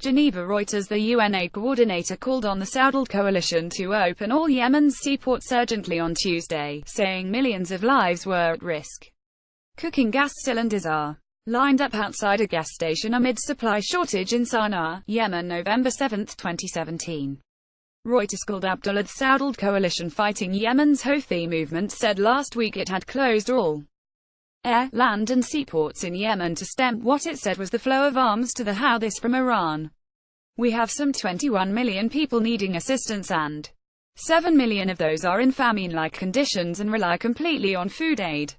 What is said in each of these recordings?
Geneva Reuters The UN aid coordinator called on the Saudiled coalition to open all Yemen's seaports urgently on Tuesday, saying millions of lives were at risk. Cooking gas cylinders are lined up outside a gas station amid supply shortage in Sanaa, Yemen November 7, 2017. REUTERSKhaled AbdullahThe Saudiled coalition fighting Yemen's Houthi movement said last week it had closed all air, land and seaports in Yemen to stem what it said was the flow of arms to the Houthis from Iran. We have some 21 million people needing assistance and 7 million of those are in famine-like conditions and rely completely on food aid.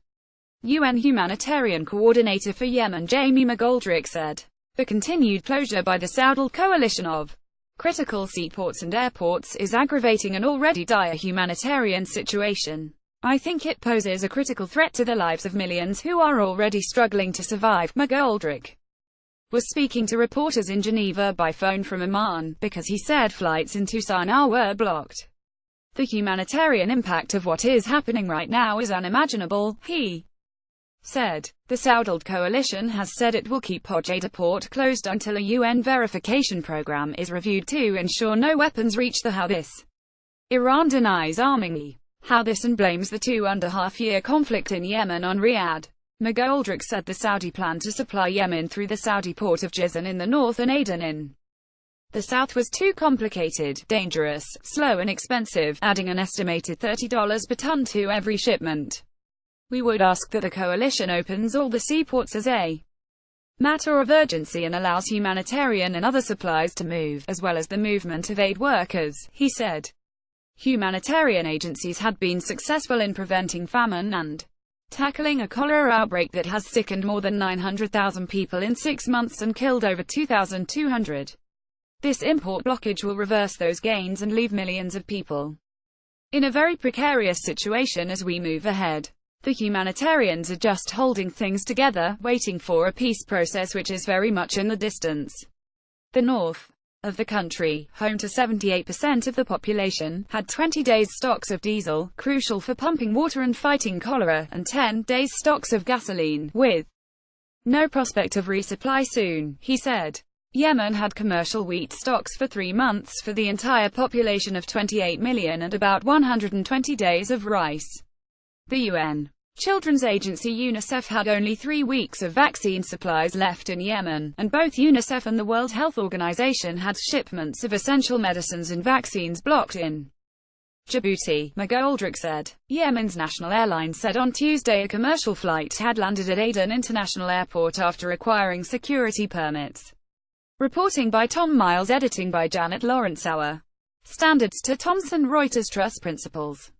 UN Humanitarian Coordinator for Yemen Jamie McGoldrick said. The continued closure by the Saudiled coalition of critical seaports and airports is aggravating an already dire humanitarian situation. I think it poses a critical threat to the lives of millions who are already struggling to survive. McGoldrick was speaking to reporters in Geneva by phone from Amman, because he said flights into Sanaa were blocked. The humanitarian impact of what is happening right now is unimaginable, he said. The Saudiled coalition has said it will keep Hodeida port closed until a UN verification program is reviewed to ensure no weapons reach the Houthis. Iran denies arming the Houthis and blames the 2.5-year conflict in Yemen on Riyadh. McGoldrick said the Saudi plan to supply Yemen through the Saudi port of Jizan in the north and Aden in the south was too complicated, dangerous, slow and expensive, adding an estimated $30 per ton to every shipment. We would ask that the coalition opens all the seaports as a matter of urgency and allows humanitarian and other supplies to move, as well as the movement of aid workers, he said. Humanitarian agencies had been successful in preventing famine and tackling a cholera outbreak that has sickened more than 900,000 people in 6 months and killed over 2,200. This import blockage will reverse those gains and leave millions of people in a very precarious situation as we move ahead. The humanitarians are just holding things together, waiting for a peace process which is very much in the distance. The north of the country, home to 78% of the population, had 20 days stocks of diesel, crucial for pumping water and fighting cholera, and 10 days stocks of gasoline, with no prospect of resupply soon, he said. Yemen had commercial wheat stocks for 3 months for the entire population of 28 million and about 120 days of rice. The UN Children's Agency UNICEF had only 3 weeks of vaccine supplies left in Yemen, and both UNICEF and the World Health Organization had shipments of essential medicines and vaccines blocked in Djibouti, McGoldrick said. Yemen's national airline said on Tuesday a commercial flight had landed at Aden International Airport after requiring security permits. Reporting by Tom Miles, editing by Janet Lawrence. Our standards to Thomson Reuters Trust Principles.